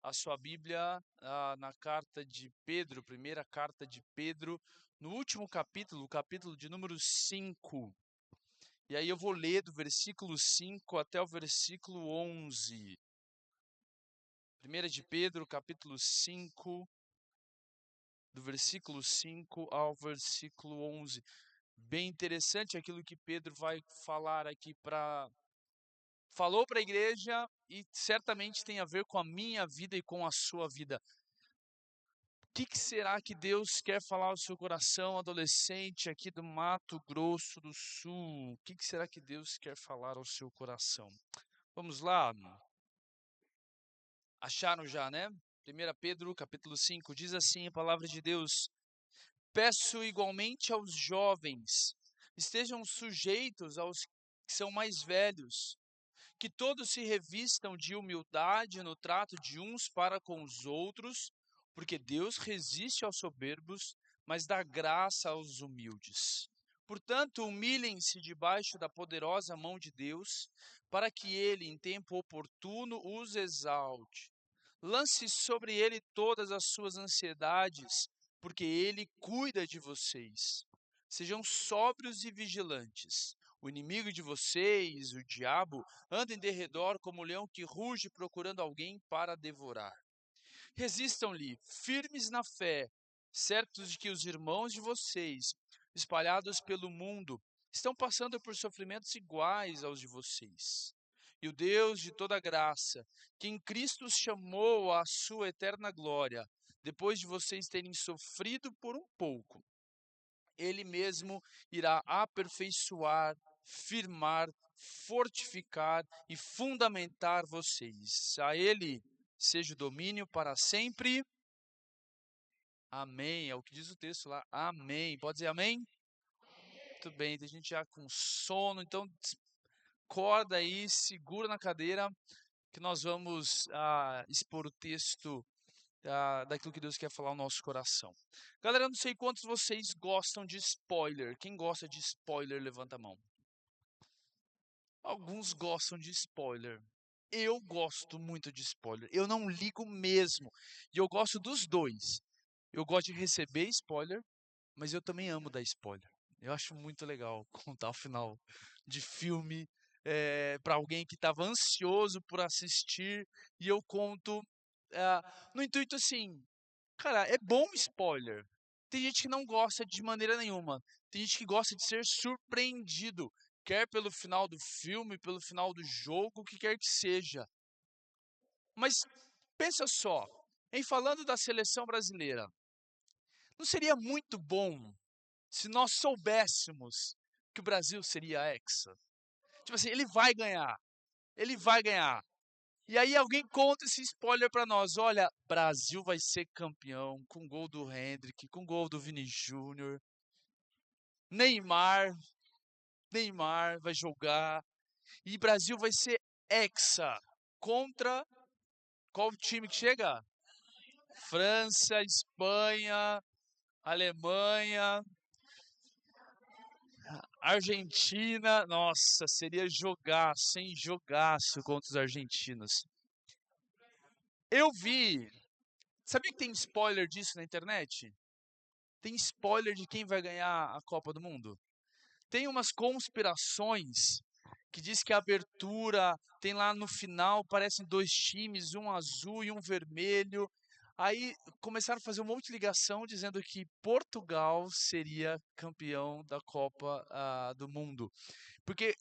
a sua Bíblia na carta de Pedro, primeira carta de Pedro, no último capítulo, o capítulo de número 5. E aí eu vou ler do versículo 5 até o versículo 11. Primeira de Pedro, capítulo 5, do versículo 5 ao versículo 11. Bem interessante aquilo que Pedro vai falar aqui falou para a igreja e certamente tem a ver com a minha vida e com a sua vida. O que será que Deus quer falar ao seu coração, adolescente aqui do Mato Grosso do Sul? O que será que Deus quer falar ao seu coração? Vamos lá. Acharam já, né? 1 Pedro, capítulo 5, diz assim a palavra de Deus: Peço igualmente aos jovens, estejam sujeitos aos que são mais velhos, que todos se revistam de humildade no trato de uns para com os outros, porque Deus resiste aos soberbos, mas dá graça aos humildes. Portanto, humilhem-se debaixo da poderosa mão de Deus, para que ele, em tempo oportuno, os exalte. Lance sobre ele todas as suas ansiedades, porque ele cuida de vocês. Sejam sóbrios e vigilantes. O inimigo de vocês, o diabo, anda em derredor como um leão que ruge procurando alguém para devorar. Resistam-lhe, firmes na fé, certos de que os irmãos de vocês, espalhados pelo mundo, estão passando por sofrimentos iguais aos de vocês. E o Deus de toda graça, que em Cristo os chamou à sua eterna glória, depois de vocês terem sofrido por um pouco, ele mesmo irá aperfeiçoar, firmar, fortificar e fundamentar vocês. A ele seja o domínio para sempre. Amém. É o que diz o texto lá. Amém. Pode dizer amém? Muito bem. Tem gente já com sono, então acorda aí, segura na cadeira, que nós vamos expor o texto daquilo que Deus quer falar ao nosso coração. Galera, eu não sei quantos vocês gostam de spoiler. Quem gosta de spoiler, levanta a mão. Alguns gostam de spoiler. Eu gosto muito de spoiler. Eu não ligo mesmo. E eu gosto dos dois. Eu gosto de receber spoiler, mas eu também amo dar spoiler. Eu acho muito legal contar o final de filme para alguém que estava ansioso por assistir e eu conto no intuito assim, cara, é bom spoiler. Tem gente que não gosta de maneira nenhuma. Tem gente que gosta de ser surpreendido, quer pelo final do filme, pelo final do jogo, o que quer que seja. Mas pensa só, em falando da seleção brasileira, não seria muito bom se nós soubéssemos que o Brasil seria hexa? Tipo assim, ele vai ganhar. Ele vai ganhar. E aí alguém conta esse spoiler pra nós. Olha, Brasil vai ser campeão com gol do Hendrick, com gol do Vini Júnior. Neymar, Neymar vai jogar. E Brasil vai ser hexa contra qual time que chega? França, Espanha, Alemanha, Argentina. Nossa, seria jogaço, hein? Jogaço contra os argentinos. Eu vi. Sabia que tem spoiler disso na internet? Tem spoiler de quem vai ganhar a Copa do Mundo? Tem umas conspirações que diz que a abertura tem lá no final, parecem dois times, um azul e um vermelho. Aí começaram a fazer um monte de ligação dizendo que Portugal seria campeão da Copa do Mundo. Porque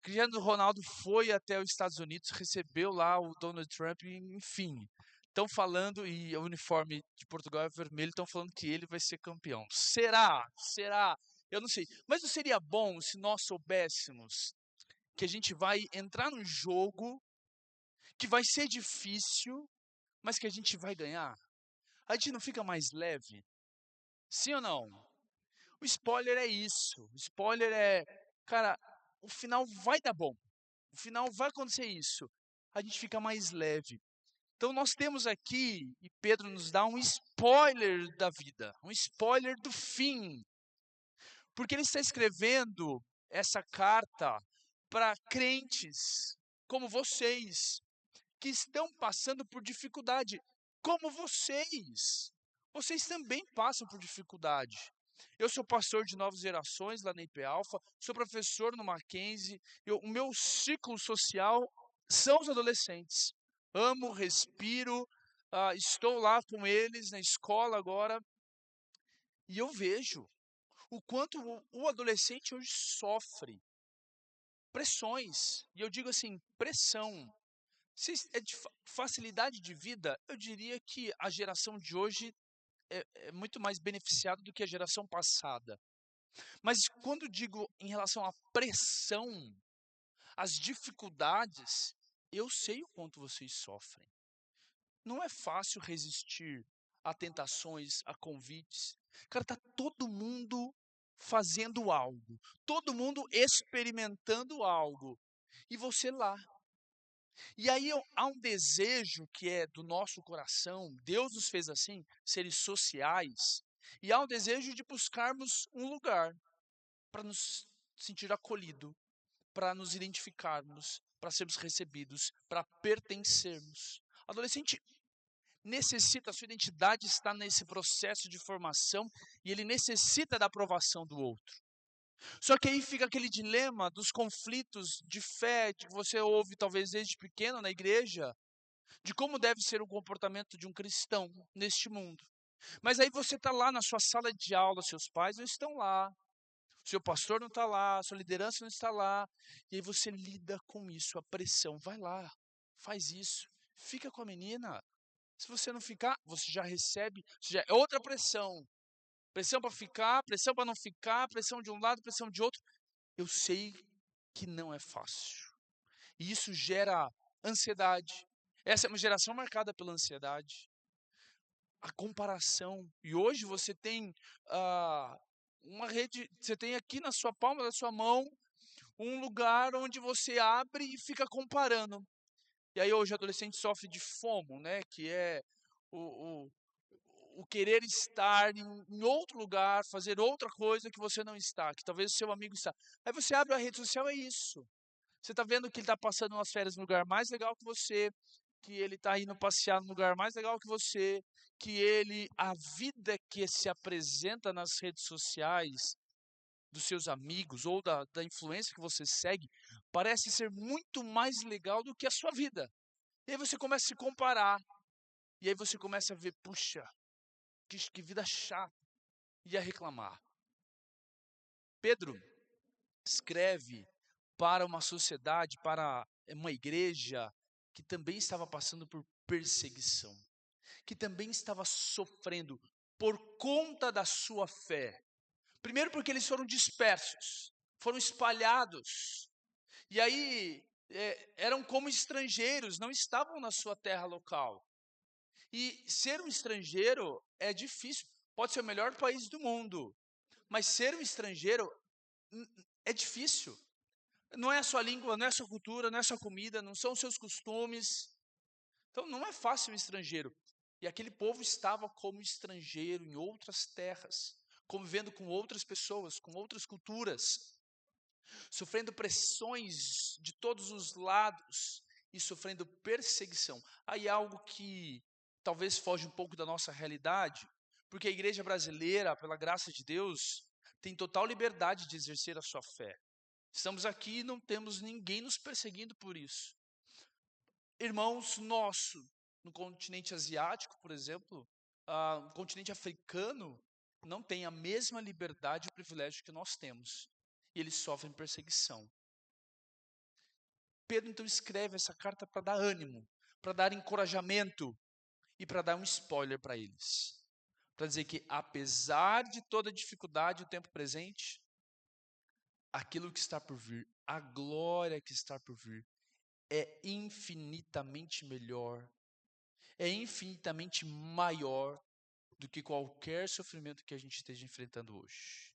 Cristiano Ronaldo foi até os Estados Unidos, recebeu lá o Donald Trump, enfim. Estão falando, e o uniforme de Portugal é vermelho, estão falando que ele vai ser campeão. Será? Será? Eu não sei. Mas não seria bom se nós soubéssemos que a gente vai entrar num jogo que vai ser difícil, mas que a gente vai ganhar? A gente não fica mais leve? Sim ou não? O spoiler é isso. O spoiler é, cara, o final vai dar bom. O final vai acontecer isso. A gente fica mais leve. Então nós temos aqui, e Pedro nos dá um spoiler da vida, um spoiler do fim. Porque ele está escrevendo essa carta para crentes como vocês, que estão passando por dificuldade, como vocês. Vocês também passam por dificuldade. Eu sou pastor de novas gerações lá na IP Alpha, sou professor no Mackenzie, o meu ciclo social são os adolescentes. Amo, respiro, estou lá com eles na escola agora, e eu vejo o quanto o adolescente hoje sofre pressões. E eu digo assim, pressão. Se é de facilidade de vida, eu diria que a geração de hoje é muito mais beneficiada do que a geração passada. Mas quando digo em relação à pressão, às dificuldades, eu sei o quanto vocês sofrem. Não é fácil resistir a tentações, a convites. Cara, tá todo mundo fazendo algo, todo mundo experimentando algo, e você lá. E aí há um desejo que é do nosso coração, Deus nos fez assim, seres sociais, e há um desejo de buscarmos um lugar para nos sentir acolhido, para nos identificarmos, para sermos recebidos, para pertencermos. Adolescente necessita, a sua identidade está nesse processo de formação e ele necessita da aprovação do outro. Só que aí fica aquele dilema dos conflitos de fé que você ouve talvez desde pequeno na igreja, de como deve ser o comportamento de um cristão neste mundo. Mas aí você está lá na sua sala de aula, seus pais não estão lá, seu pastor não está lá, sua liderança não está lá, e aí você lida com isso, a pressão. Vai lá, faz isso, fica com a menina. Se você não ficar, você já recebe, já é outra pressão. Pressão para ficar, pressão para não ficar, pressão de um lado, pressão de outro. Eu sei que não é fácil. E isso gera ansiedade. Essa é uma geração marcada pela ansiedade. A comparação. E hoje você tem uma rede, você tem aqui na sua palma da sua mão um lugar onde você abre e fica comparando. E aí hoje o adolescente sofre de FOMO, né? Que é o, o, o querer estar em outro lugar, fazer outra coisa que você não está, que talvez o seu amigo está. Aí você abre a rede social, é isso. Você está vendo que ele está passando umas férias no lugar mais legal que você, que ele está indo passear no lugar mais legal que você, a vida que se apresenta nas redes sociais dos seus amigos ou da influência que você segue, parece ser muito mais legal do que a sua vida. E aí você começa a se comparar, e aí você começa a ver, puxa, que vida chata, e a reclamar. Pedro escreve para uma sociedade, para uma igreja que também estava passando por perseguição, que também estava sofrendo por conta da sua fé. Primeiro porque eles foram dispersos, foram espalhados, e aí eram como estrangeiros, não estavam na sua terra local. E ser um estrangeiro é difícil, pode ser o melhor país do mundo, mas ser um estrangeiro é difícil. Não é a sua língua, não é a sua cultura, não é a sua comida, não são os seus costumes. Então não é fácil um estrangeiro. E aquele povo estava como estrangeiro em outras terras, convivendo com outras pessoas, com outras culturas, sofrendo pressões de todos os lados e sofrendo perseguição. Aí algo que talvez foge um pouco da nossa realidade, porque a igreja brasileira, pela graça de Deus, tem total liberdade de exercer a sua fé. Estamos aqui e não temos ninguém nos perseguindo por isso. Irmãos nossos, no continente asiático, por exemplo, no continente africano, não tem a mesma liberdade e privilégio que nós temos. E eles sofrem perseguição. Pedro então escreve essa carta para dar ânimo, para dar encorajamento e para dar um spoiler para eles. Para dizer que apesar de toda dificuldade, o tempo presente, aquilo que está por vir, a glória que está por vir, é infinitamente melhor, é infinitamente maior do que qualquer sofrimento que a gente esteja enfrentando hoje.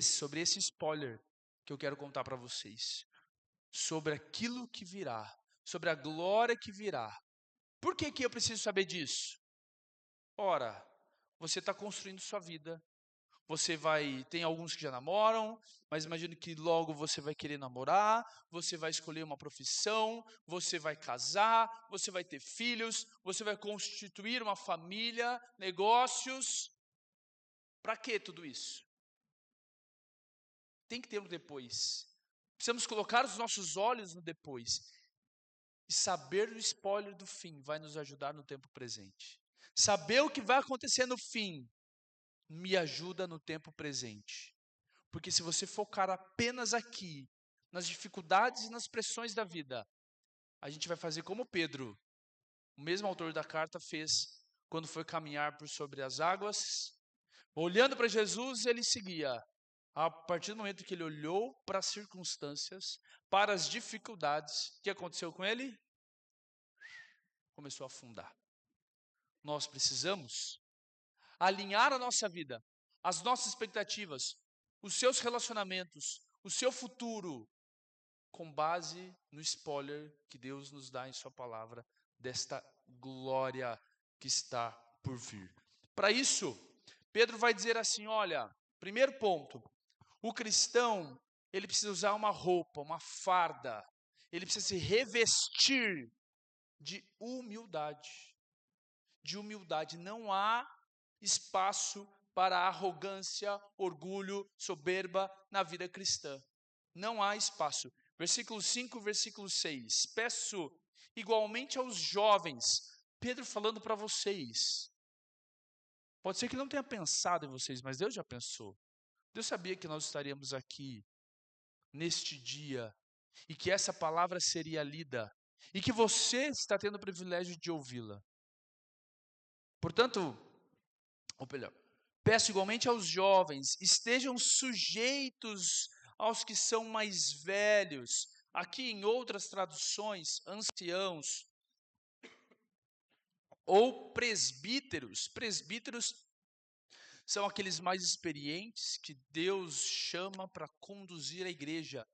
Sobre esse spoiler que eu quero contar para vocês. Sobre aquilo que virá, sobre a glória que virá. Por que eu preciso saber disso? Ora, você está construindo sua vida, Tem alguns que já namoram, mas imagino que logo você vai querer namorar, você vai escolher uma profissão, você vai casar, você vai ter filhos, você vai constituir uma família, negócios. Para que tudo isso? Tem que ter um depois. Precisamos colocar os nossos olhos no depois. E saber o spoiler do fim vai nos ajudar no tempo presente. Saber o que vai acontecer no fim me ajuda no tempo presente. Porque se você focar apenas aqui, nas dificuldades e nas pressões da vida, a gente vai fazer como Pedro, o mesmo autor da carta, fez quando foi caminhar por sobre as águas. Olhando para Jesus, ele seguia. A partir do momento que ele olhou para as circunstâncias, para as dificuldades, o que aconteceu com ele? Começou a afundar. Nós precisamos alinhar a nossa vida, as nossas expectativas, os seus relacionamentos, o seu futuro, com base no spoiler que Deus nos dá em sua palavra, desta glória que está por vir. Para isso, Pedro vai dizer assim, olha, primeiro ponto, o cristão, ele precisa usar uma roupa, uma farda, ele precisa se revestir de humildade. De humildade, não há espaço para arrogância, orgulho, soberba na vida cristã. Não há espaço. Versículo 5, versículo 6. Peço igualmente aos jovens, Pedro falando para vocês. Pode ser que não tenha pensado em vocês, mas Deus já pensou. Deus sabia que nós estaríamos aqui neste dia e que essa palavra seria lida e que você está tendo o privilégio de ouvi-la. Portanto, peço igualmente aos jovens, estejam sujeitos aos que são mais velhos. Aqui em outras traduções, anciãos ou presbíteros. Presbíteros são aqueles mais experientes que Deus chama para conduzir a igreja.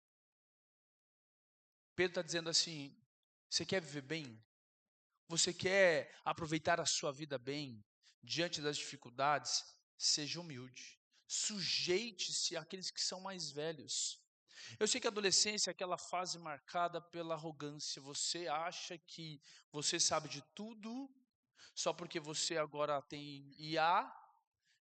Pedro está dizendo assim, você quer viver bem? Você quer aproveitar a sua vida bem, diante das dificuldades? Seja humilde. Sujeite-se àqueles que são mais velhos. Eu sei que a adolescência é aquela fase marcada pela arrogância. Você acha que você sabe de tudo, só porque você agora tem IA,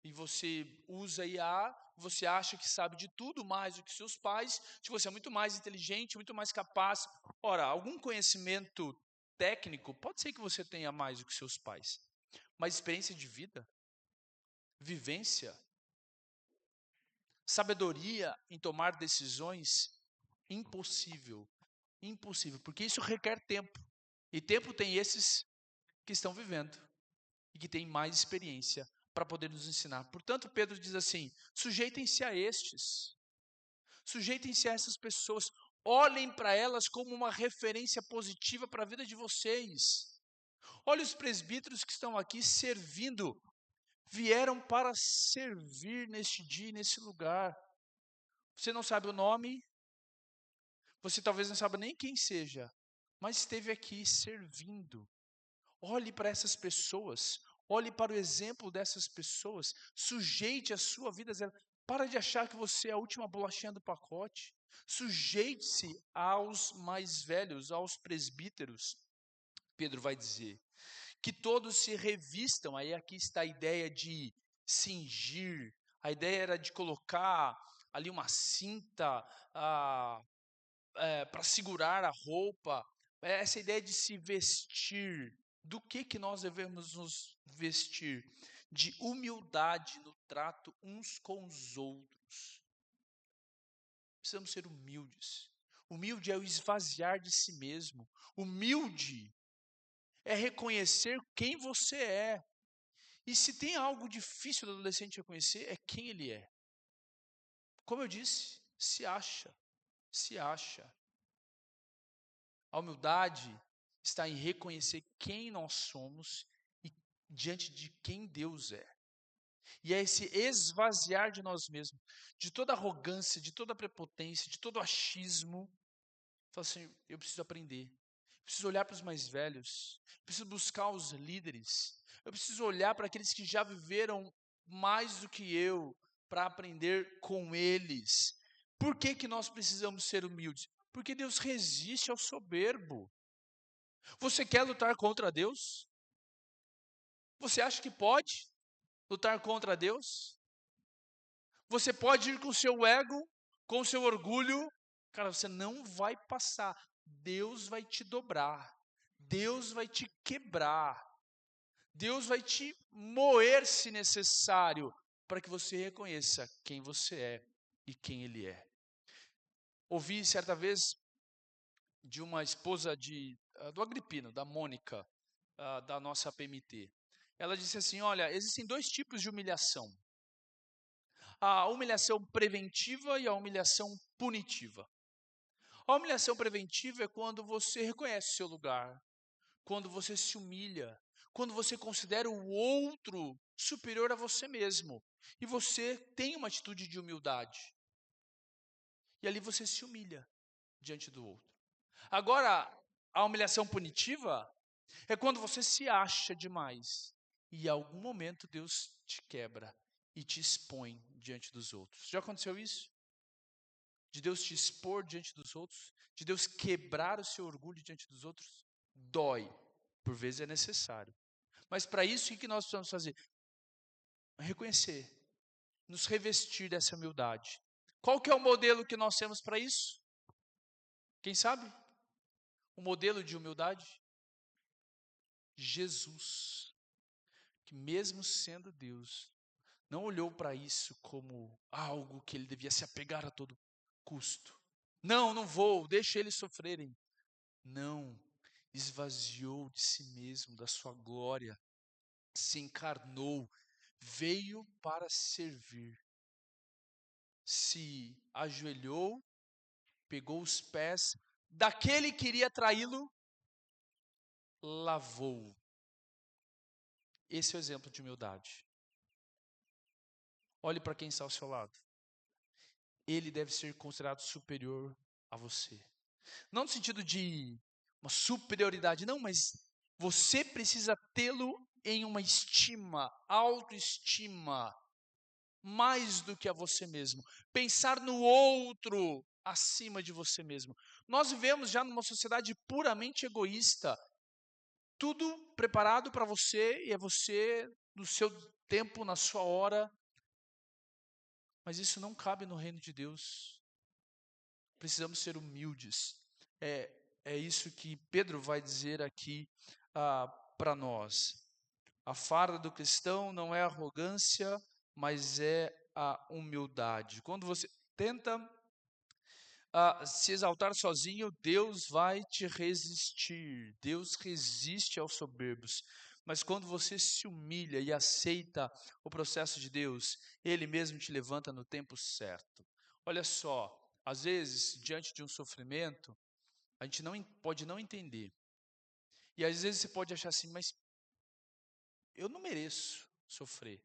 e você usa IA, você acha que sabe de tudo mais do que seus pais, que você é muito mais inteligente, muito mais capaz. Ora, algum conhecimento técnico, pode ser que você tenha mais do que seus pais, mas experiência de vida, vivência, sabedoria em tomar decisões, impossível. Impossível, porque isso requer tempo. E tempo tem esses que estão vivendo e que têm mais experiência para poder nos ensinar. Portanto, Pedro diz assim, sujeitem-se a estes. Sujeitem-se a essas pessoas. Olhem para elas como uma referência positiva para a vida de vocês. Olha os presbíteros que estão aqui servindo. Vieram para servir neste dia, nesse lugar. Você não sabe o nome, você talvez não saiba nem quem seja, mas esteve aqui servindo. Olhe para essas pessoas, olhe para o exemplo dessas pessoas, sujeite a sua vida a zero. Para de achar que você é a última bolachinha do pacote. Sujeite-se aos mais velhos, aos presbíteros. Pedro vai dizer que todos se revistam. Aí aqui está a ideia de cingir, a ideia era de colocar ali uma cinta para segurar a roupa. Essa ideia de se vestir. Do que nós devemos nos vestir? De humildade no trato uns com os outros. Precisamos ser humildes. Humilde é o esvaziar de si mesmo. Humilde é reconhecer quem você é. E se tem algo difícil do adolescente reconhecer, é quem ele é. Como eu disse, se acha. Se acha. A humildade está em reconhecer quem nós somos e diante de quem Deus é. E é esse esvaziar de nós mesmos, de toda arrogância, de toda prepotência, de todo achismo. Fala assim, eu preciso aprender. Eu preciso olhar para os mais velhos. Eu preciso buscar os líderes. Eu preciso olhar para aqueles que já viveram mais do que eu, para aprender com eles. Por que que nós precisamos ser humildes? Porque Deus resiste ao soberbo. Você quer lutar contra Deus? Você acha que pode lutar contra Deus? Você pode ir com o seu ego, com o seu orgulho. Cara, você não vai passar. Deus vai te dobrar. Deus vai te quebrar. Deus vai te moer se necessário, para que você reconheça quem você é e quem Ele é. Ouvi certa vez de uma esposa do Agripino, da Mônica, da nossa PMT. Ela disse assim, olha, existem dois tipos de humilhação. A humilhação preventiva e a humilhação punitiva. A humilhação preventiva é quando você reconhece o seu lugar, quando você se humilha, quando você considera o outro superior a você mesmo. E você tem uma atitude de humildade. E ali você se humilha diante do outro. Agora, a humilhação punitiva é quando você se acha demais. E em algum momento Deus te quebra e te expõe diante dos outros. Já aconteceu isso? De Deus te expor diante dos outros? De Deus quebrar o seu orgulho diante dos outros? Dói. Por vezes é necessário. Mas para isso, o que nós precisamos fazer? Reconhecer. Nos revestir dessa humildade. Qual que é o modelo que nós temos para isso? Quem sabe? O modelo de humildade? Jesus. Que mesmo sendo Deus, não olhou para isso como algo que ele devia se apegar a todo custo. Não vou, deixa eles sofrerem. Não, esvaziou de si mesmo, da sua glória, se encarnou, veio para servir. Se ajoelhou, pegou os pés daquele que iria traí-lo, lavou. Esse é o exemplo de humildade. Olhe para quem está ao seu lado. Ele deve ser considerado superior a você. Não no sentido de uma superioridade, não, mas você precisa tê-lo em uma estima, autoestima, mais do que a você mesmo. Pensar no outro acima de você mesmo. Nós vivemos já numa sociedade puramente egoísta. Tudo preparado para você e é você no seu tempo, na sua hora. Mas isso não cabe no reino de Deus. Precisamos ser humildes. É isso que Pedro vai dizer aqui para nós. A farda do cristão não é arrogância, mas é a humildade. Quando você tenta se exaltar sozinho, Deus vai te resistir. Deus resiste aos soberbos. Mas quando você se humilha e aceita o processo de Deus, Ele mesmo te levanta no tempo certo. Olha só, às vezes, diante de um sofrimento, a gente pode não entender. E às vezes você pode achar assim, mas eu não mereço sofrer.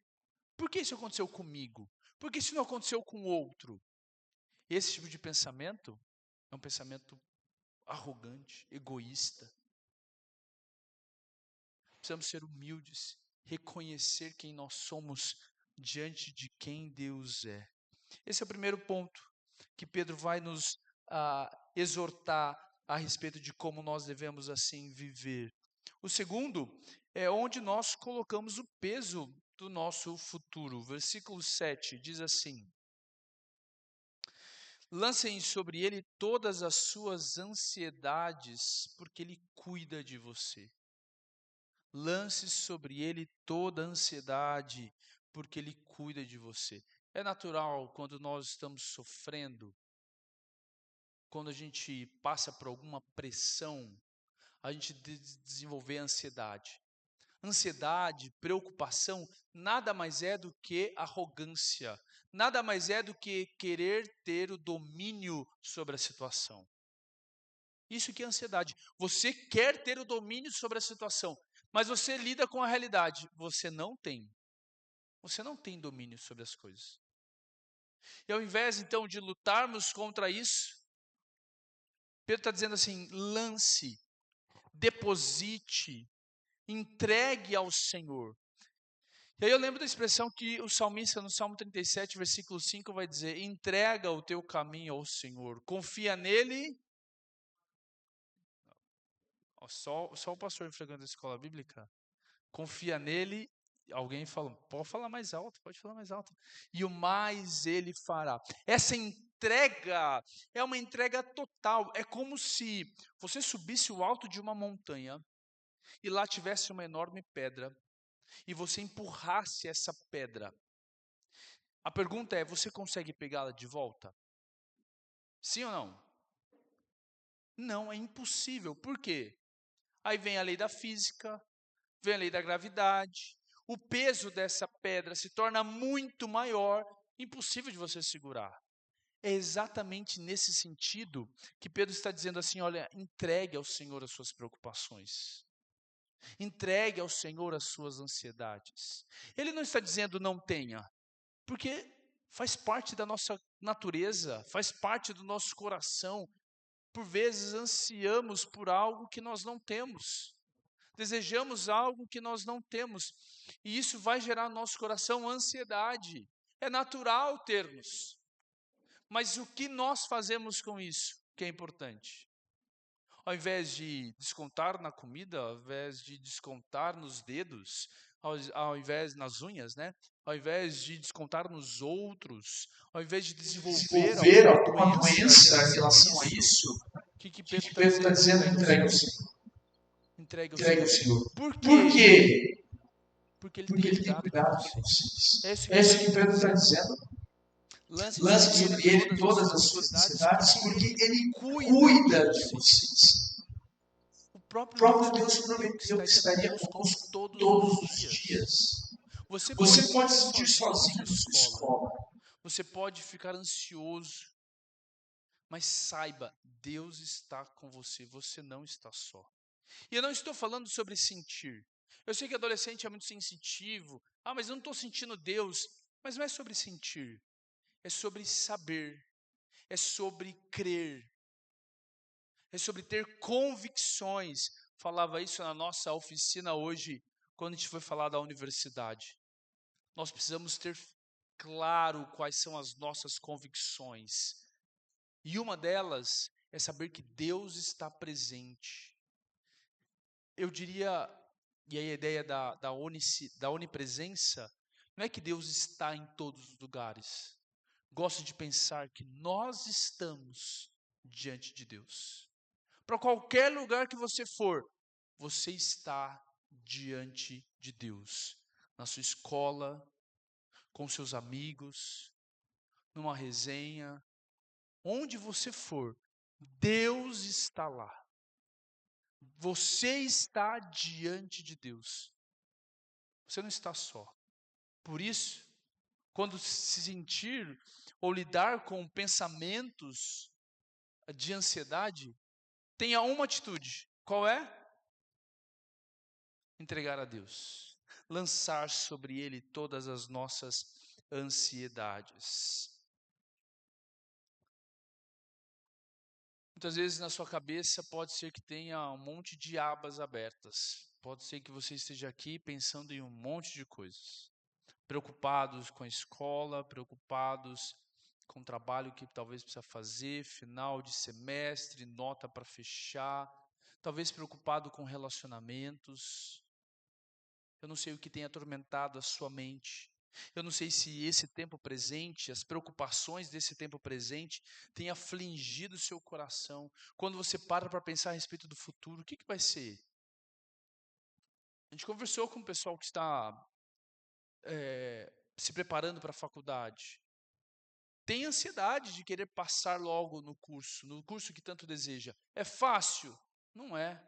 Por que isso aconteceu comigo? Por que isso não aconteceu com o outro? Esse tipo de pensamento é um pensamento arrogante, egoísta. Precisamos ser humildes, reconhecer quem nós somos diante de quem Deus é. Esse é o primeiro ponto que Pedro vai nos exortar a respeito de como nós devemos assim viver. O segundo é onde nós colocamos o peso do nosso futuro. Versículo 7 diz assim: lancem sobre ele todas as suas ansiedades, porque ele cuida de você. Lance sobre ele toda a ansiedade, porque ele cuida de você. É natural quando nós estamos sofrendo, quando a gente passa por alguma pressão, a gente desenvolver ansiedade. Ansiedade, preocupação, nada mais é do que arrogância, nada mais é do que querer ter o domínio sobre a situação. Isso que é ansiedade. Você quer ter o domínio sobre a situação, mas você lida com a realidade. Você não tem. Você não tem domínio sobre as coisas. E ao invés, então, de lutarmos contra isso, Pedro está dizendo assim, lance, deposite, entregue ao Senhor. E aí eu lembro da expressão que o salmista, no Salmo 37, versículo 5, vai dizer: entrega o teu caminho ao Senhor, confia nele. Só o pastor frequenta a escola bíblica. Confia nele. Alguém fala, pode falar mais alto, pode falar mais alto. E o mais ele fará. Essa entrega é uma entrega total. É como se você subisse o alto de uma montanha e lá tivesse uma enorme pedra e você empurrasse essa pedra. A pergunta é: você consegue pegá-la de volta? Sim ou não? Não, é impossível. Por quê? Aí vem a lei da física, vem a lei da gravidade. O peso dessa pedra se torna muito maior, impossível de você segurar. É exatamente nesse sentido que Pedro está dizendo assim: olha, entregue ao Senhor as suas preocupações. Entregue ao Senhor as suas ansiedades. Ele não está dizendo não tenha, porque faz parte da nossa natureza, faz parte do nosso coração. Por vezes ansiamos por algo que nós não temos. Desejamos algo que nós não temos. E isso vai gerar no nosso coração ansiedade. É natural termos. Mas o que nós fazemos com isso que é importante? Ao invés de descontar na comida, ao invés de descontar nos dedos, ao invés nas unhas, né? Ao invés de descontar nos outros, ao invés de desenvolver alguma doença em relação a isso, o que Pedro está dizendo? Entregue ao Senhor. Entregue ao Senhor. Por quê? Porque Ele tem cuidado de vocês. É isso que Pedro está dizendo. Lance sobre Ele todas as suas ansiedades, porque Ele cuida de vocês. O próprio Deus prometeu que estaria conosco todos os dias. Você pode se sentir sozinho na sua escola. Você pode ficar ansioso. Mas saiba, Deus está com você. Você não está só. E eu não estou falando sobre sentir. Eu sei que adolescente é muito sensitivo. Mas eu não estou sentindo Deus. Mas não é sobre sentir. É sobre saber. É sobre crer. É sobre ter convicções. Falava isso na nossa oficina hoje, quando a gente foi falar da universidade. Nós precisamos ter claro quais são as nossas convicções. E uma delas é saber que Deus está presente. Eu diria, e aí a ideia da onipresença, não é que Deus está em todos os lugares. Gosto de pensar que nós estamos diante de Deus. Para qualquer lugar que você for, você está diante de Deus. Na sua escola, com seus amigos, numa resenha, onde você for, Deus está lá. Você está diante de Deus. Você não está só. Por isso, quando se sentir ou lidar com pensamentos de ansiedade, tenha uma atitude. Qual é? Entregar a Deus. Lançar sobre Ele todas as nossas ansiedades. Muitas vezes na sua cabeça pode ser que tenha um monte de abas abertas. Pode ser que você esteja aqui pensando em um monte de coisas. Preocupados com a escola, preocupados com o trabalho que talvez precisa fazer, final de semestre, nota para fechar. Talvez preocupado com relacionamentos. Eu não sei o que tem atormentado a sua mente. Eu não sei se esse tempo presente, as preocupações desse tempo presente, têm afligido o seu coração. Quando você para pensar a respeito do futuro, o que vai ser? A gente conversou com o pessoal que está se preparando para a faculdade. Tem ansiedade de querer passar logo no curso que tanto deseja. É fácil? Não é.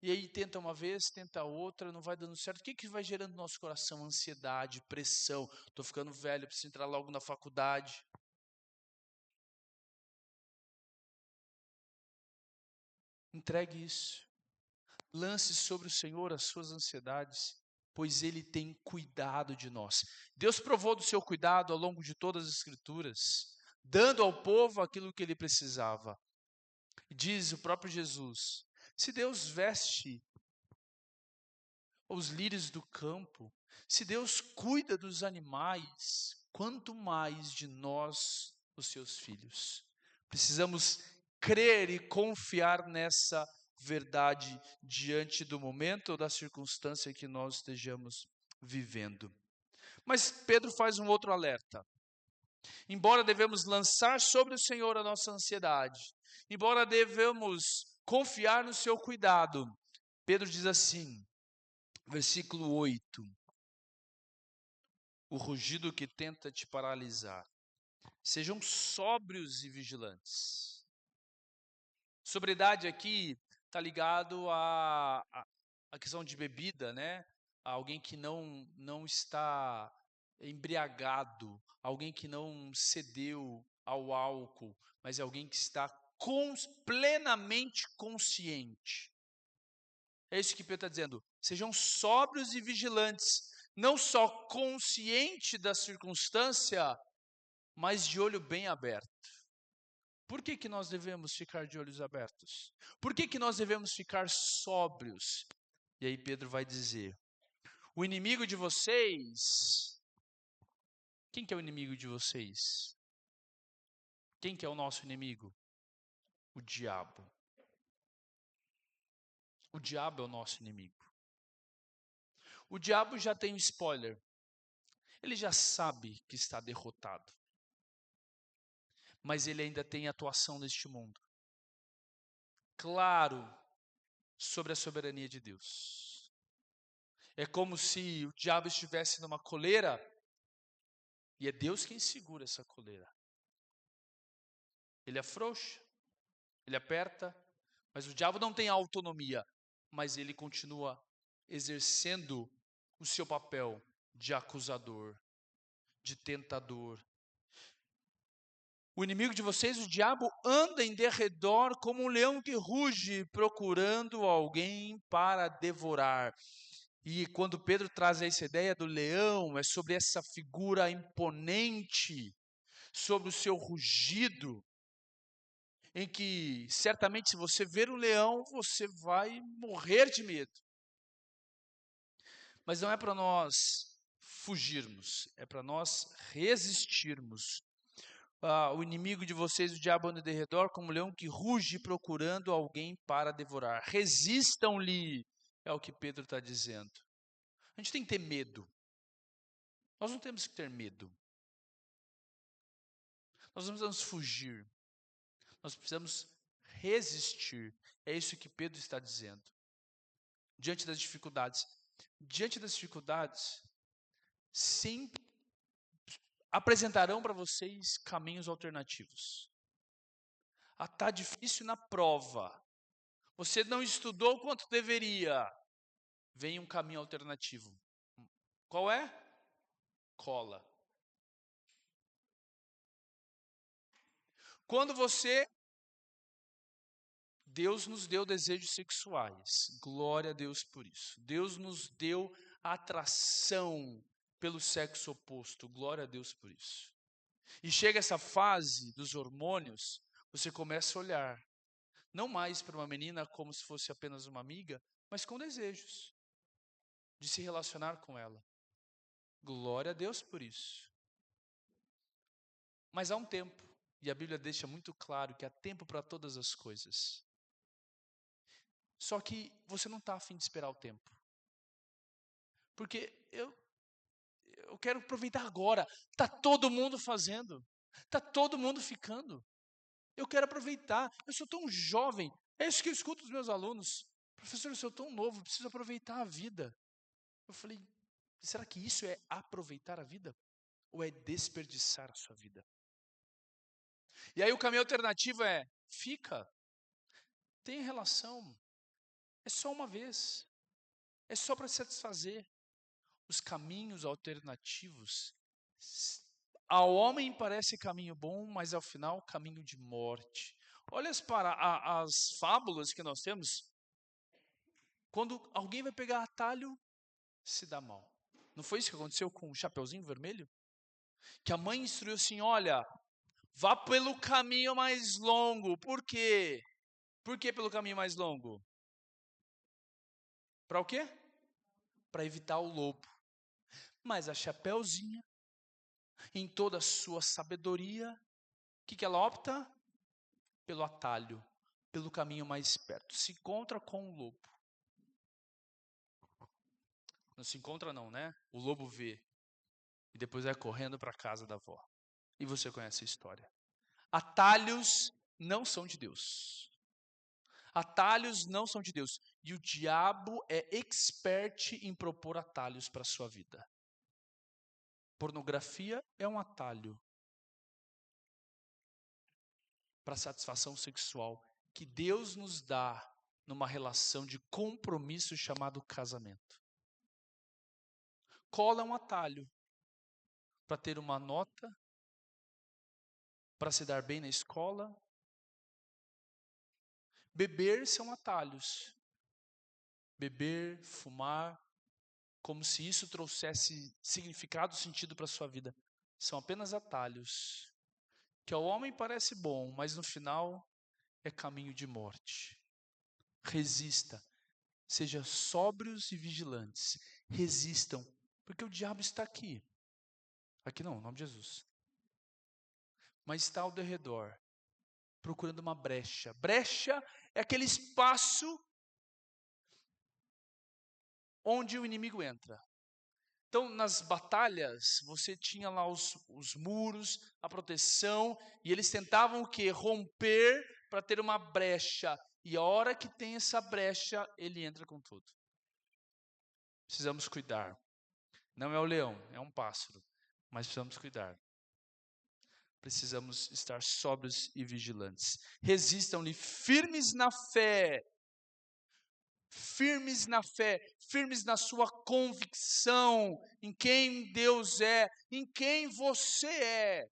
E aí tenta uma vez, tenta outra, não vai dando certo. O que vai gerando no nosso coração? Ansiedade, pressão. Estou ficando velho, preciso entrar logo na faculdade. Entregue isso. Lance sobre o Senhor as suas ansiedades, pois Ele tem cuidado de nós. Deus provou do seu cuidado ao longo de todas as Escrituras, dando ao povo aquilo que ele precisava. Diz o próprio Jesus, se Deus veste os lírios do campo, se Deus cuida dos animais, quanto mais de nós, os seus filhos. Precisamos crer e confiar nessa verdade diante do momento ou da circunstância que nós estejamos vivendo. Mas Pedro faz um outro alerta. Embora devemos lançar sobre o Senhor a nossa ansiedade, embora devemos confiar no seu cuidado, Pedro diz assim, versículo 8, o rugido que tenta te paralisar. Sejam sóbrios e vigilantes. Sobriedade aqui está ligado à questão de bebida, né? Alguém que não está embriagado, alguém que não cedeu ao álcool, mas é alguém que está plenamente consciente. É isso que Pedro está dizendo. Sejam sóbrios e vigilantes, não só consciente da circunstância, mas de olho bem aberto. Por que nós devemos ficar de olhos abertos? Por que nós devemos ficar sóbrios? E aí Pedro vai dizer, o inimigo de vocês... Quem que é o inimigo de vocês? Quem que é o nosso inimigo? O diabo. O diabo é o nosso inimigo. O diabo já tem um spoiler. Ele já sabe que está derrotado. Mas ele ainda tem atuação neste mundo. Claro, sobre a soberania de Deus. É como se o diabo estivesse numa coleira e é Deus quem segura essa coleira. Ele afrouxa, ele aperta, mas o diabo não tem autonomia, mas ele continua exercendo o seu papel de acusador, de tentador. O inimigo de vocês, o diabo, anda em derredor como um leão que ruge, procurando alguém para devorar. E quando Pedro traz essa ideia do leão, é sobre essa figura imponente, sobre o seu rugido, em que certamente se você ver um leão, você vai morrer de medo. Mas não é para nós fugirmos, é para nós resistirmos. O inimigo de vocês, o diabo, anda de redor como um leão que ruge procurando alguém para devorar. Resistam-lhe, é o que Pedro está dizendo. A gente tem que ter medo. Nós não temos que ter medo. Nós não precisamos fugir. Nós precisamos resistir. É isso que Pedro está dizendo. Diante das dificuldades. Diante das dificuldades, sempre apresentarão para vocês caminhos alternativos. Está difícil na prova. Você não estudou quanto deveria. Vem um caminho alternativo. Qual é? Cola. Quando Deus nos deu desejos sexuais. Glória a Deus por isso. Deus nos deu atração pelo sexo oposto. Glória a Deus por isso. E chega essa fase dos hormônios, você começa a olhar, não mais para uma menina como se fosse apenas uma amiga, mas com desejos de se relacionar com ela. Glória a Deus por isso. Mas há um tempo, e a Bíblia deixa muito claro que há tempo para todas as coisas. Só que você não está a fim de esperar o tempo. Porque eu quero aproveitar agora. Está todo mundo fazendo. Está todo mundo ficando. Eu quero aproveitar. Eu sou tão jovem. É isso que eu escuto dos meus alunos. Professor, eu sou tão novo, preciso aproveitar a vida. Eu falei, será que isso é aproveitar a vida? Ou é desperdiçar a sua vida? E aí o caminho alternativo é, fica. Tem relação. É só uma vez. É só para satisfazer. Os caminhos alternativos, ao homem parece caminho bom, mas ao final caminho de morte. Olha as fábulas que nós temos. Quando alguém vai pegar atalho, se dá mal. Não foi isso que aconteceu com o Chapeuzinho Vermelho? Que a mãe instruiu assim, olha, vá pelo caminho mais longo. Por quê? Por que pelo caminho mais longo? Para o quê? para evitar o lobo. Mas a Chapeuzinho, em toda a sua sabedoria, o que ela opta? Pelo atalho, pelo caminho mais perto. Se encontra com o lobo. Não se encontra não, né? O lobo vê. E depois vai correndo para a casa da avó. E você conhece a história. Atalhos não são de Deus. Atalhos não são de Deus. E o diabo é expert em propor atalhos para a sua vida. Pornografia é um atalho para satisfação sexual que Deus nos dá numa relação de compromisso chamado casamento. Cola é um atalho para ter uma nota, para se dar bem na escola. Beber são atalhos. Beber, fumar, como se isso trouxesse significado, sentido para a sua vida. São apenas atalhos, que ao homem parece bom, mas no final é caminho de morte. Resista, sejam sóbrios e vigilantes. Resistam, porque o diabo está aqui. Aqui não, em nome de Jesus. Mas está ao derredor, procurando uma brecha. Brecha é aquele espaço onde o inimigo entra. Então, nas batalhas, você tinha lá os muros, a proteção, e eles tentavam o quê? Romper para ter uma brecha. E a hora que tem essa brecha, ele entra com tudo. Precisamos cuidar. Não é o leão, é um pássaro. Mas precisamos cuidar. Precisamos estar sóbrios e vigilantes. Resistam-lhe firmes na fé. Firmes na fé, firmes na sua convicção em quem Deus é, em quem você é.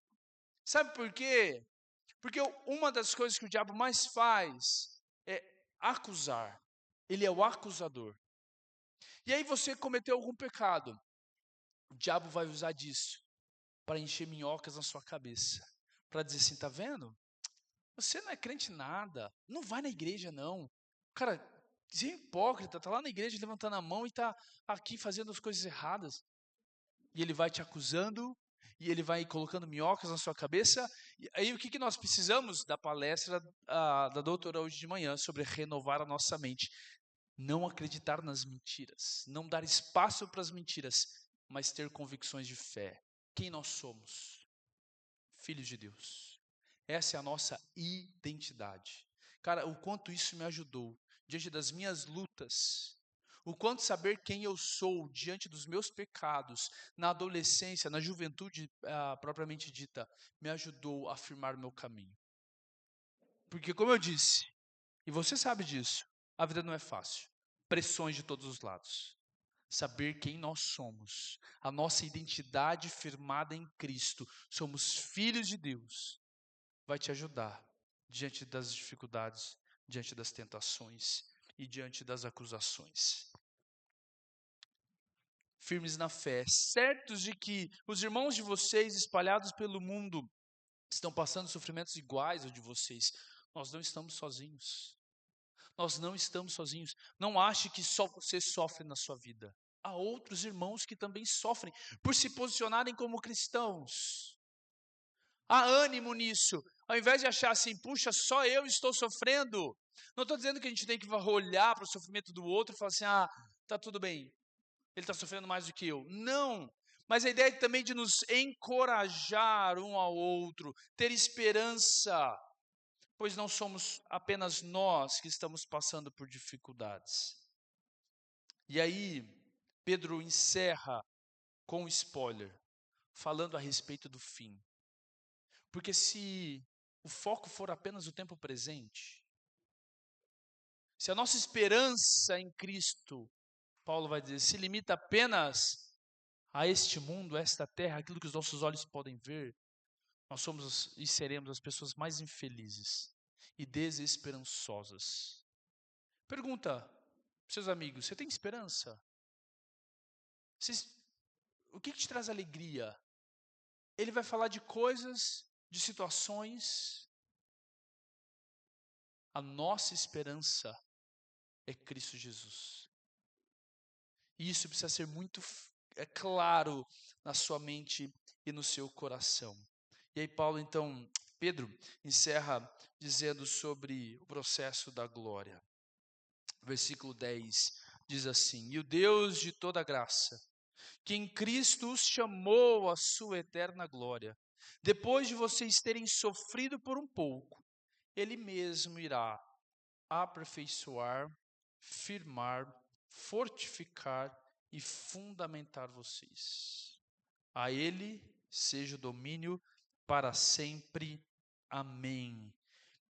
Sabe por quê? Porque uma das coisas que o diabo mais faz é acusar. Ele é o acusador. E aí você cometeu algum pecado. O diabo vai usar disso para encher minhocas na sua cabeça. Para dizer assim, tá vendo? Você não é crente em nada. Não vai na igreja, não. Cara, você é hipócrita, está lá na igreja levantando a mão e está aqui fazendo as coisas erradas. E ele vai te acusando, e ele vai colocando minhocas na sua cabeça. E aí o que nós precisamos? Da palestra da doutora hoje de manhã sobre renovar a nossa mente. Não acreditar nas mentiras, não dar espaço para as mentiras, mas ter convicções de fé. Quem nós somos? Filhos de Deus. Essa é a nossa identidade. Cara, o quanto isso me ajudou diante das minhas lutas, o quanto saber quem eu sou diante dos meus pecados, na adolescência, na juventude propriamente dita, me ajudou a afirmar o meu caminho. Porque, como eu disse, e você sabe disso, a vida não é fácil. Pressões de todos os lados. Saber quem nós somos, a nossa identidade firmada em Cristo, somos filhos de Deus, vai te ajudar diante das dificuldades, diante das tentações e diante das acusações. Firmes na fé, certos de que os irmãos de vocês espalhados pelo mundo estão passando sofrimentos iguais ao de vocês. Nós não estamos sozinhos. Nós não estamos sozinhos. Não ache que só você sofre na sua vida. Há outros irmãos que também sofrem por se posicionarem como cristãos. Há ânimo nisso. Ao invés de achar assim, puxa, só eu estou sofrendo. Não estou dizendo que a gente tem que olhar para o sofrimento do outro e falar assim, tá tudo bem, ele está sofrendo mais do que eu. Não. Mas a ideia é também de nos encorajar um ao outro, ter esperança, pois não somos apenas nós que estamos passando por dificuldades. E aí, Pedro encerra com um spoiler, falando a respeito do fim. Porque se o foco for apenas o tempo presente, se a nossa esperança em Cristo, Paulo vai dizer, se limita apenas a este mundo, a esta terra, aquilo que os nossos olhos podem ver, nós somos e seremos as pessoas mais infelizes e desesperançosas. Pergunta para seus amigos, você tem esperança? O que te traz alegria? Ele vai falar de coisas, de situações. A nossa esperança é Cristo Jesus. E isso precisa ser muito claro na sua mente e no seu coração. E aí Pedro encerra dizendo sobre o processo da glória. Versículo 10 diz assim: E o Deus de toda graça, que em Cristo os chamou à sua eterna glória, depois de vocês terem sofrido por um pouco, Ele mesmo irá aperfeiçoar, firmar, fortificar e fundamentar vocês. A Ele seja o domínio para sempre. Amém.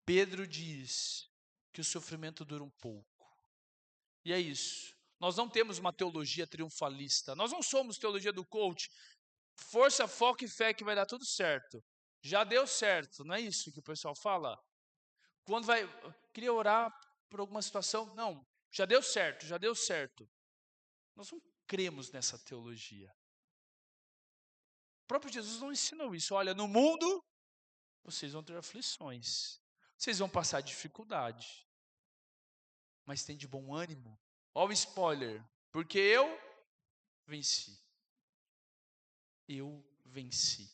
Pedro diz que o sofrimento dura um pouco. E é isso. Nós não temos uma teologia triunfalista. Nós não somos teologia do coach. Força, foco e fé que vai dar tudo certo. Já deu certo, não é isso que o pessoal fala? Quando queria orar por alguma situação, não, já deu certo, já deu certo. Nós não cremos nessa teologia. O próprio Jesus não ensinou isso. Olha, no mundo, vocês vão ter aflições. Vocês vão passar dificuldade. Mas tem de bom ânimo. Olha o spoiler. Porque eu venci. Eu venci.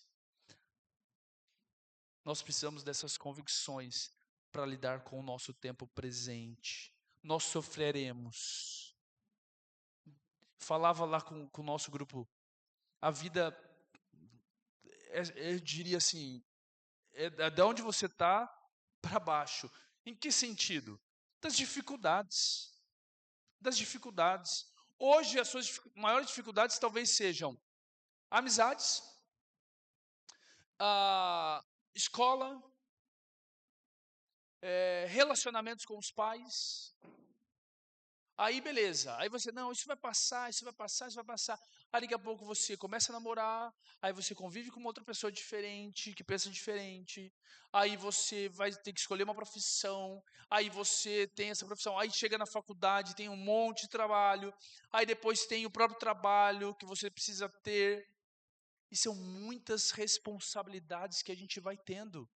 Nós precisamos dessas convicções para lidar com o nosso tempo presente. Nós sofreremos. Falava lá com o nosso grupo, a vida, eu diria assim, é de onde você está para baixo. Em que sentido? Das dificuldades. Das dificuldades. Hoje, as suas maiores dificuldades talvez sejam amizades, escola, relacionamentos com os pais. Aí beleza, aí você, não, isso vai passar, isso vai passar, isso vai passar. Aí daqui a pouco você começa a namorar, aí você convive com uma outra pessoa diferente, que pensa diferente. Aí você vai ter que escolher uma profissão, aí você tem essa profissão, aí chega na faculdade, tem um monte de trabalho, aí depois tem o próprio trabalho que você precisa ter. E são muitas responsabilidades que a gente vai tendo.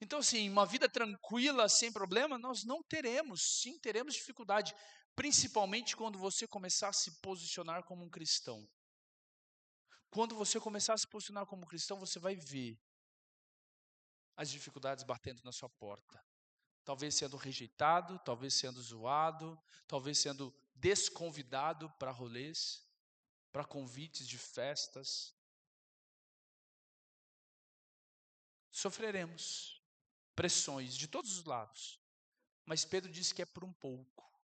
Então, assim, uma vida tranquila, sem problema, nós não teremos. Sim, teremos dificuldade. Principalmente quando você começar a se posicionar como um cristão. Quando você começar a se posicionar como um cristão, você vai ver as dificuldades batendo na sua porta. Talvez sendo rejeitado, talvez sendo zoado, talvez sendo desconvidado para rolês, para convites de festas. Sofreremos pressões de todos os lados. Mas Pedro diz que é por um pouco,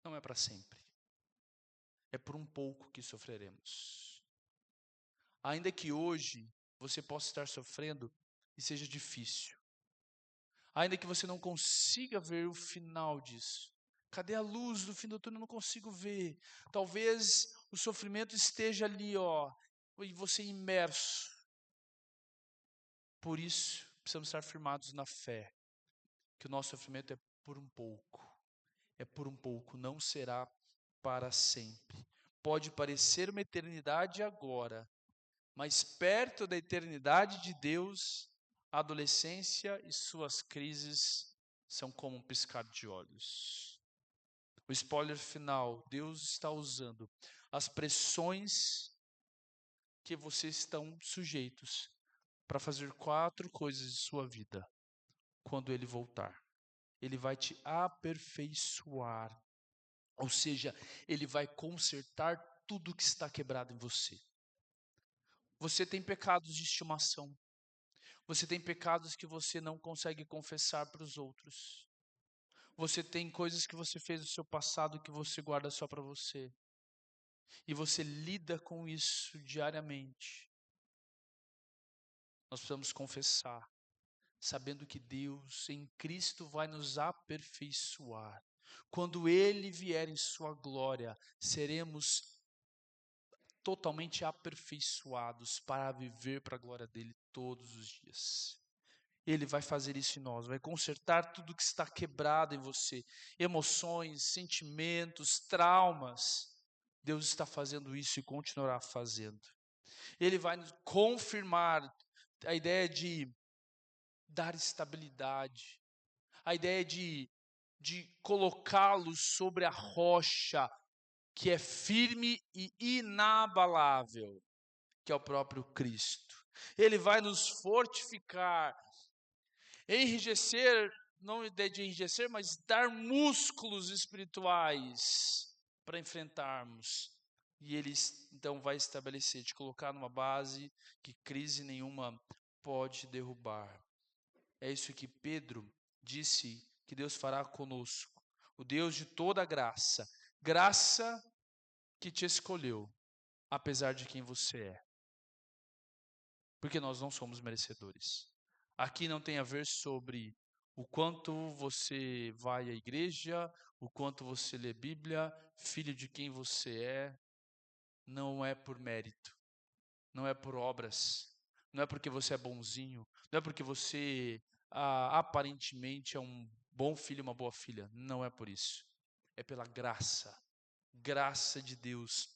não é para sempre. É por um pouco que sofreremos. Ainda que hoje você possa estar sofrendo e seja difícil. Ainda que você não consiga ver o final disso. Cadê a luz do fim do túnel? Eu não consigo ver. Talvez o sofrimento esteja ali, e você imerso. Por isso, precisamos estar firmados na fé, que o nosso sofrimento é por um pouco. É por um pouco, não será para sempre. Pode parecer uma eternidade agora, mas perto da eternidade de Deus, a adolescência e suas crises são como um piscar de olhos. O spoiler final, Deus está usando as pressões que vocês estão sujeitos para fazer 4 coisas em sua vida. Quando Ele voltar, Ele vai te aperfeiçoar. Ou seja, Ele vai consertar tudo que está quebrado em você. Você tem pecados de estimação. Você tem pecados que você não consegue confessar para os outros. Você tem coisas que você fez no seu passado que você guarda só para você. E você lida com isso diariamente. Nós precisamos confessar, sabendo que Deus em Cristo vai nos aperfeiçoar. Quando Ele vier em sua glória, seremos totalmente aperfeiçoados para viver para a glória dele todos os dias. Ele vai fazer isso em nós, vai consertar tudo que está quebrado em você, emoções, sentimentos, traumas. Deus está fazendo isso e continuará fazendo. Ele vai nos confirmar a ideia de dar estabilidade, a ideia de colocá-lo sobre a rocha que é firme e inabalável, que é o próprio Cristo. Ele vai nos fortificar, enrijecer, não ideia de enrijecer, mas dar músculos espirituais para enfrentarmos. E ele então vai estabelecer, te colocar numa base que crise nenhuma pode derrubar. É isso que Pedro disse que Deus fará conosco. O Deus de toda graça. Graça que te escolheu, apesar de quem você é. Porque nós não somos merecedores. Aqui não tem a ver sobre o quanto você vai à igreja, o quanto você lê Bíblia, filho de quem você é. Não é por mérito, não é por obras, não é porque você é bonzinho, não é porque você aparentemente é um bom filho, uma boa filha. Não é por isso. É pela graça, graça de Deus,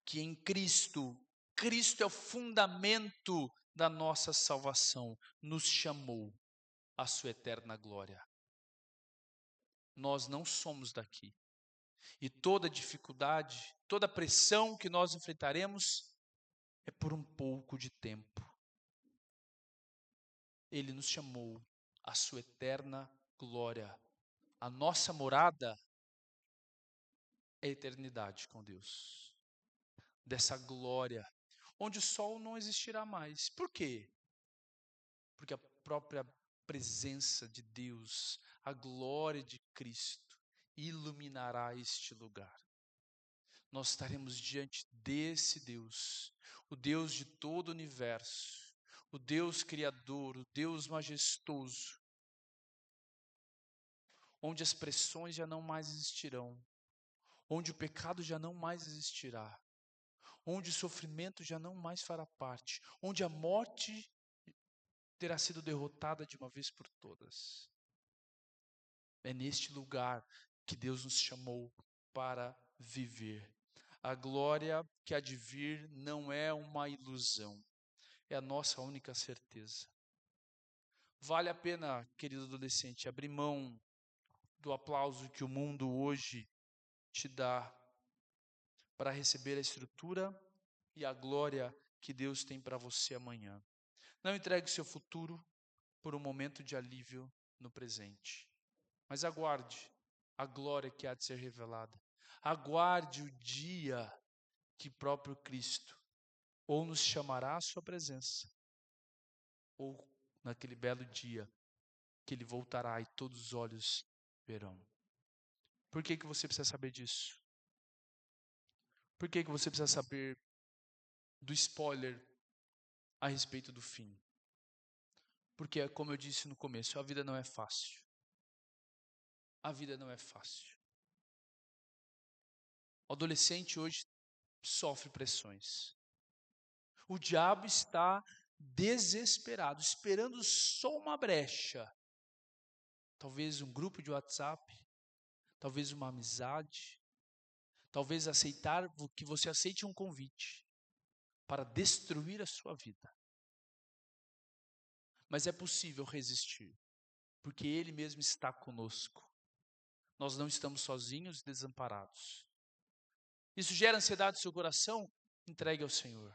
que em Cristo, Cristo é o fundamento da nossa salvação, nos chamou à sua eterna glória. Nós não somos daqui. E toda dificuldade, toda pressão que nós enfrentaremos é por um pouco de tempo. Ele nos chamou à sua eterna glória. A nossa morada é a eternidade com Deus. Dessa glória, onde o sol não existirá mais. Por quê? Porque a própria presença de Deus, a glória de Cristo, iluminará este lugar. Nós estaremos diante desse Deus, o Deus de todo o universo, o Deus criador, o Deus majestoso, onde as pressões já não mais existirão, onde o pecado já não mais existirá, onde o sofrimento já não mais fará parte, onde a morte terá sido derrotada de uma vez por todas. É neste lugar que Deus nos chamou para viver. A glória que há de vir não é uma ilusão, é a nossa única certeza. Vale a pena, querido adolescente, abrir mão do aplauso que o mundo hoje te dá para receber a estrutura e a glória que Deus tem para você amanhã. Não entregue seu futuro por um momento de alívio no presente, mas aguarde a glória que há de ser revelada. Aguarde o dia que próprio Cristo ou nos chamará à sua presença, ou naquele belo dia que Ele voltará e todos os olhos verão. Por que você precisa saber disso? Por que você precisa saber do spoiler a respeito do fim? Porque, como eu disse no começo, a vida não é fácil. A vida não é fácil. O adolescente hoje sofre pressões. O diabo está desesperado, esperando só uma brecha. Talvez um grupo de WhatsApp, talvez uma amizade, talvez que você aceite um convite para destruir a sua vida. Mas é possível resistir, porque Ele mesmo está conosco. Nós não estamos sozinhos e desamparados. Isso gera ansiedade no seu coração? Entregue ao Senhor.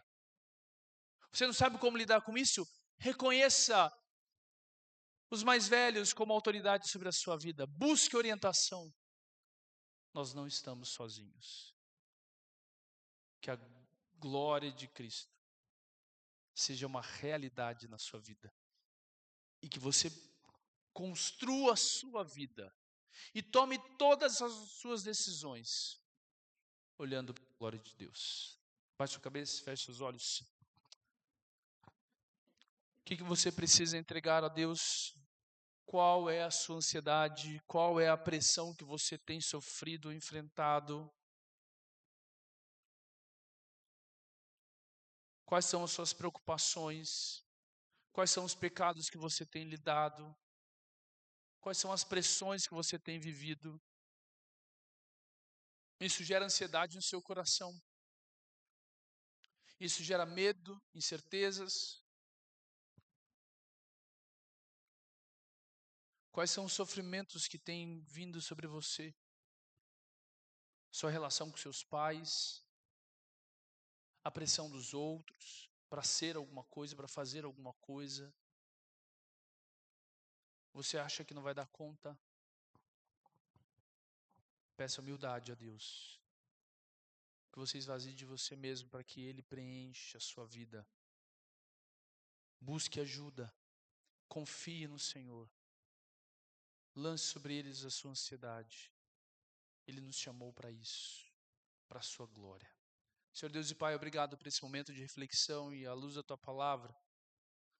Você não sabe como lidar com isso? Reconheça os mais velhos como autoridade sobre a sua vida. Busque orientação. Nós não estamos sozinhos. Que a glória de Cristo seja uma realidade na sua vida. E que você construa a sua vida. E tome todas as suas decisões olhando para a glória de Deus. Baixe sua cabeça, feche seus olhos. O que você precisa entregar a Deus? Qual é a sua ansiedade? Qual é a pressão que você tem sofrido, enfrentado? Quais são as suas preocupações? Quais são os pecados que você tem lidado? Quais são as pressões que você tem vivido? Isso gera ansiedade no seu coração. Isso gera medo, incertezas. Quais são os sofrimentos que têm vindo sobre você? sua relação com seus pais, a pressão dos outros para ser alguma coisa, para fazer alguma coisa. Você acha que não vai dar conta? Peça humildade a Deus. Que você esvazie de você mesmo para que Ele preencha a sua vida. Busque ajuda. Confie no Senhor. Lance sobre eles a sua ansiedade. Ele nos chamou para isso, para a sua glória. Senhor Deus e Pai, obrigado por esse momento de reflexão e à luz da Tua palavra,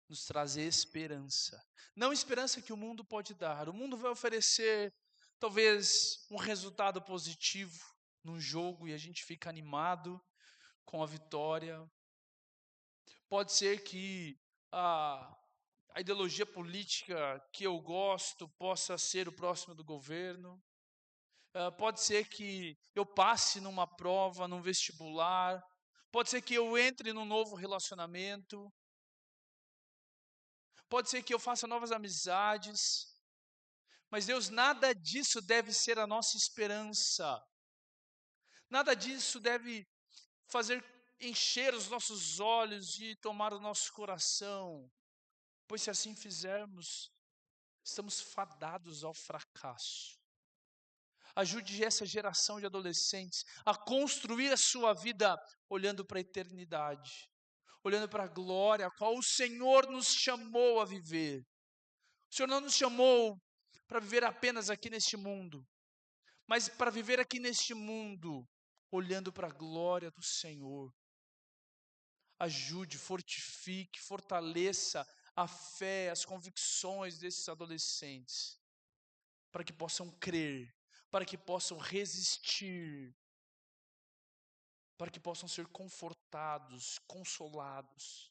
nos traz esperança. Não esperança que o mundo pode dar. O mundo vai oferecer talvez um resultado positivo num jogo e a gente fica animado com a vitória. Pode ser que a ideologia política que eu gosto possa ser o próximo do governo. Pode ser que eu passe numa prova, num vestibular. Pode ser que eu entre num novo relacionamento. Pode ser que eu faça novas amizades. Mas, Deus, nada disso deve ser a nossa esperança. Nada disso deve fazer encher os nossos olhos e tomar o nosso coração. Pois se assim fizermos, estamos fadados ao fracasso. Ajude essa geração de adolescentes a construir a sua vida olhando para a eternidade, olhando para a glória a qual o Senhor nos chamou a viver. O Senhor não nos chamou para viver apenas aqui neste mundo, mas para viver aqui neste mundo, olhando para a glória do Senhor. Ajude, fortifique, fortaleça a fé, as convicções desses adolescentes, para que possam crer, para que possam resistir, para que possam ser confortados, consolados,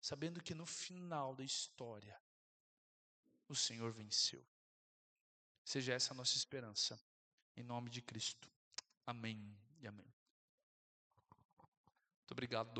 sabendo que no final da história, o Senhor venceu. Seja essa a nossa esperança, em nome de Cristo. Amém e amém. Muito obrigado.